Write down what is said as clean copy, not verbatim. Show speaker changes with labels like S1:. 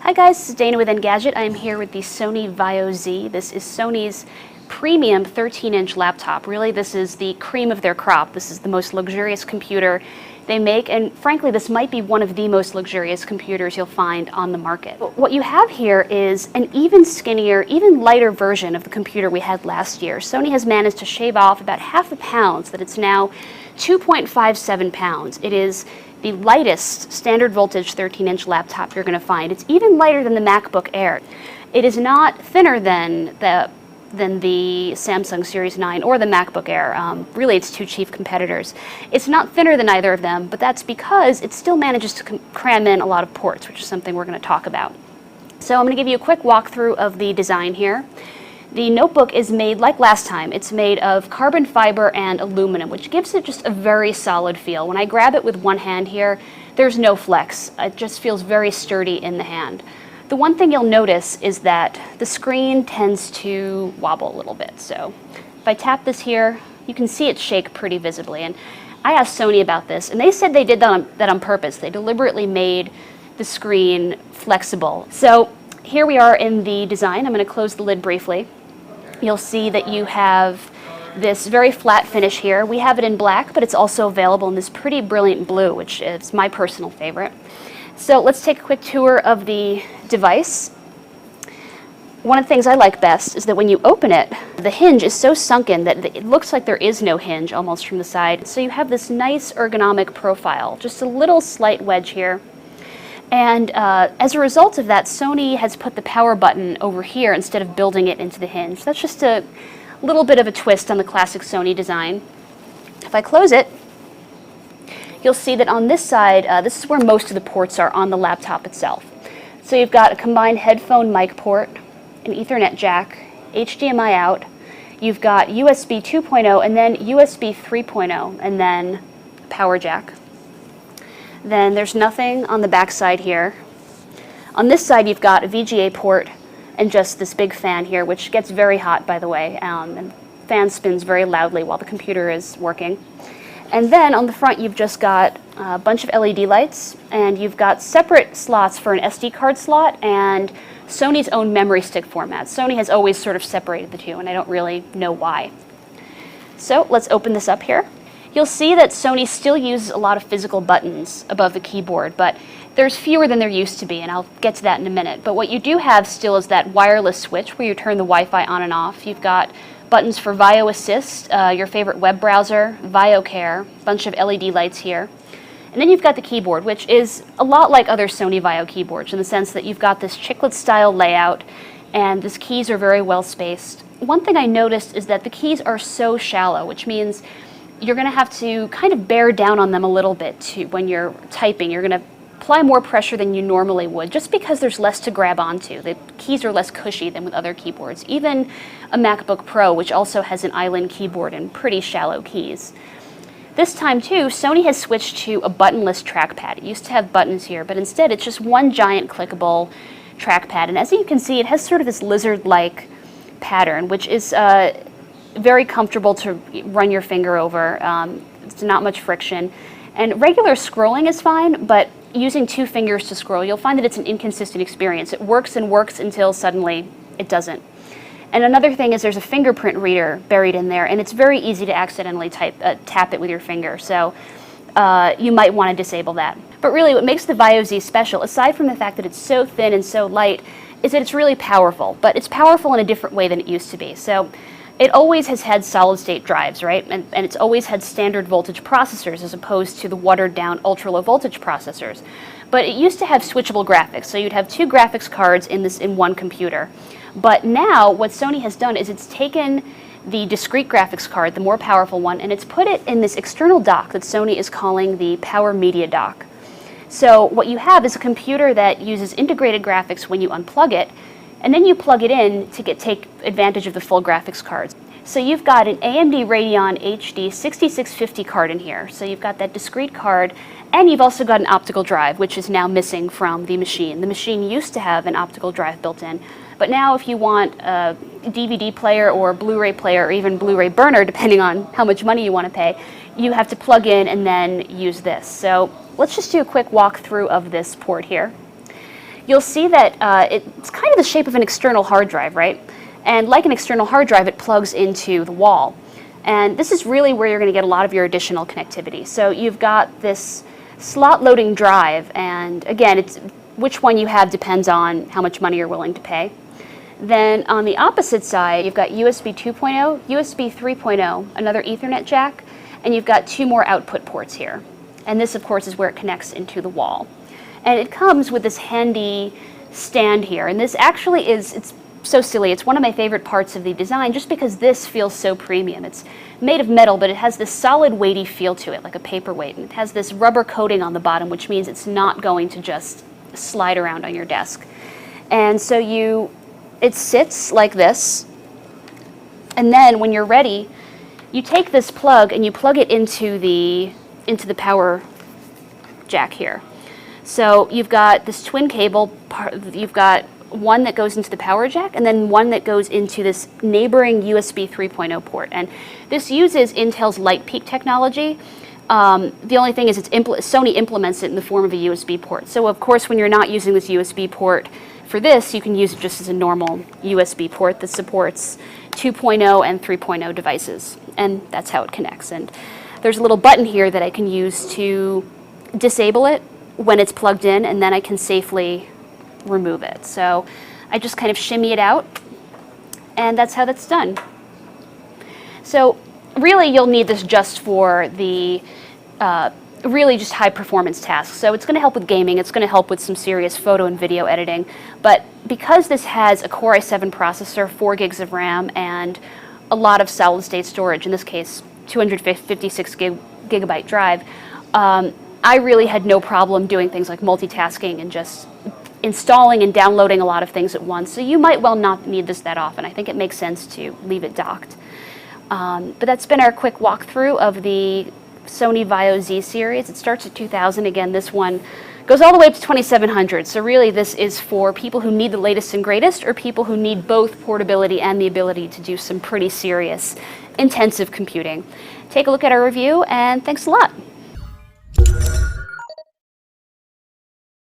S1: Hi guys, this is Dana with Engadget. I am here with the Sony VAIO Z. This is Sony's premium 13-inch laptop. Really, this is the cream of their crop. This is the most luxurious computer they make, and frankly, this might be one of the most luxurious computers you'll find on the market. What you have here is an even skinnier, even lighter version of the computer we had last year. Sony has managed to shave off about half a pound, so that it's now 2.57 pounds. It is the lightest standard voltage 13-inch laptop you're going to find. It's even lighter than the MacBook Air. It is not thinner than the Samsung Series 9 or the MacBook Air. Really, its two chief competitors. It's not thinner than either of them, but that's because it still manages to cram in a lot of ports, which is something we're going to talk about. So I'm going to give you a quick walkthrough of the design here. The notebook is made like last time. It's made of carbon fiber and aluminum, which gives it just a very solid feel. When I grab it with one hand here, there's no flex. It just feels very sturdy in the hand. The one thing you'll notice is that the screen tends to wobble a little bit. So if I tap this here, you can see it shake pretty visibly. And I asked Sony about this, and they said they did that on purpose. They deliberately made the screen flexible. So here we are in the design. I'm going to close the lid briefly. You'll see that you have this very flat finish here. We have it in black, but it's also available in this pretty brilliant blue, which is my personal favorite. So let's take a quick tour of the device. One of the things I like best is that when you open it, the hinge is so sunken that it looks like there is no hinge almost from the side. So you have this nice ergonomic profile, just a little slight wedge here. And as a result of that, Sony has put the power button over here instead of building it into the hinge. That's just a little bit of a twist on the classic Sony design. If I close it, you'll see that on this side, this is where most of the ports are on the laptop itself. So you've got a combined headphone mic port, an Ethernet jack, HDMI out, you've got USB 2.0 and then USB 3.0 and then power jack. Then there's nothing on the back side here. On this side you've got a VGA port and just this big fan here, which gets very hot, by the way, and fan spins very loudly while the computer is working. And then on the front you've just got a bunch of LED lights, and you've got separate slots for an SD card slot and Sony's own memory stick format. Sony has always sort of separated the two, and I don't really know why. So let's open this up here. You'll see that Sony still uses a lot of physical buttons above the keyboard, but there's fewer than there used to be, and I'll get to that in a minute. But what you do have still is that wireless switch where you turn the Wi-Fi on and off. You've got buttons for VAIO Assist, your favorite web browser, VAIO Care, a bunch of LED lights here. And then you've got the keyboard, which is a lot like other Sony VAIO keyboards in the sense that you've got this chiclet-style layout, and these keys are very well spaced. One thing I noticed is that the keys are so shallow, which means you're going to have to kind of bear down on them a little bit when you're typing. You're going to apply more pressure than you normally would, just because there's less to grab onto. The keys are less cushy than with other keyboards. Even a MacBook Pro, which also has an island keyboard and pretty shallow keys. This time too, Sony has switched to a buttonless trackpad. It used to have buttons here, but instead it's just one giant clickable trackpad. And as you can see, it has sort of this lizard-like pattern, which is very comfortable to run your finger over. It's not much friction. And regular scrolling is fine, but using two fingers to scroll, you'll find that it's an inconsistent experience. It works and works until suddenly it doesn't. And another thing is there's a fingerprint reader buried in there, and it's very easy to accidentally tap it with your finger. So you might want to disable that. But really what makes the VAIO Z special, aside from the fact that it's so thin and so light, is that it's really powerful. But it's powerful in a different way than it used to be. So it always has had solid-state drives, right? And it's always had standard voltage processors as opposed to the watered-down ultra-low voltage processors. But it used to have switchable graphics, so you'd have two graphics cards in one computer. But now what Sony has done is it's taken the discrete graphics card, the more powerful one, and it's put it in this external dock that Sony is calling the Power Media Dock. So what you have is a computer that uses integrated graphics when you unplug it, and then you plug it in to take advantage of the full graphics cards. So you've got an AMD Radeon HD 6650 card in here. So you've got that discrete card, and you've also got an optical drive, which is now missing from the machine. The machine used to have an optical drive built in, but now if you want a DVD player or Blu-ray player or even Blu-ray burner, depending on how much money you want to pay, you have to plug in and then use this. So let's just do a quick walkthrough of this port here. you'll see that it's kind of the shape of an external hard drive, right? And like an external hard drive, it plugs into the wall. And this is really where you're going to get a lot of your additional connectivity. So you've got this slot loading drive, and again, it's which one you have depends on how much money you're willing to pay. Then on the opposite side, you've got USB 2.0, USB 3.0, another Ethernet jack, and you've got 2 more output ports here. And this, of course, is where it connects into the wall. And it comes with this handy stand here. And this actually it's so silly. It's one of my favorite parts of the design just because this feels so premium. It's made of metal, but it has this solid weighty feel to it, like a paperweight. And it has this rubber coating on the bottom, which means it's not going to just slide around on your desk. And so it sits like this. And then when you're ready, you take this plug and you plug it into the power jack here. So you've got this twin cable, you've got one that goes into the power jack and then one that goes into this neighboring USB 3.0 port. And this uses Intel's LightPeak technology. The only thing is Sony implements it in the form of a USB port. So of course when you're not using this USB port for this, you can use it just as a normal USB port that supports 2.0 and 3.0 devices. And that's how it connects. And there's a little button here that I can use to disable it when it's plugged in, and then I can safely remove it. So I just kind of shimmy it out, and that's how that's done. So really you'll need this just for the really just high performance tasks. So it's going to help with gaming, it's going to help with some serious photo and video editing, but because this has a Core i7 processor, 4 gigs of RAM, and a lot of solid state storage, in this case 256 gigabyte drive, I really had no problem doing things like multitasking and just installing and downloading a lot of things at once. So you might well not need this that often. I think it makes sense to leave it docked. But that's been our quick walkthrough of the Sony VAIO Z series. It starts at 2000. Again, this one goes all the way up to 2700. So really this is for people who need the latest and greatest, or people who need both portability and the ability to do some pretty serious, intensive computing. Take a look at our review, and thanks a lot.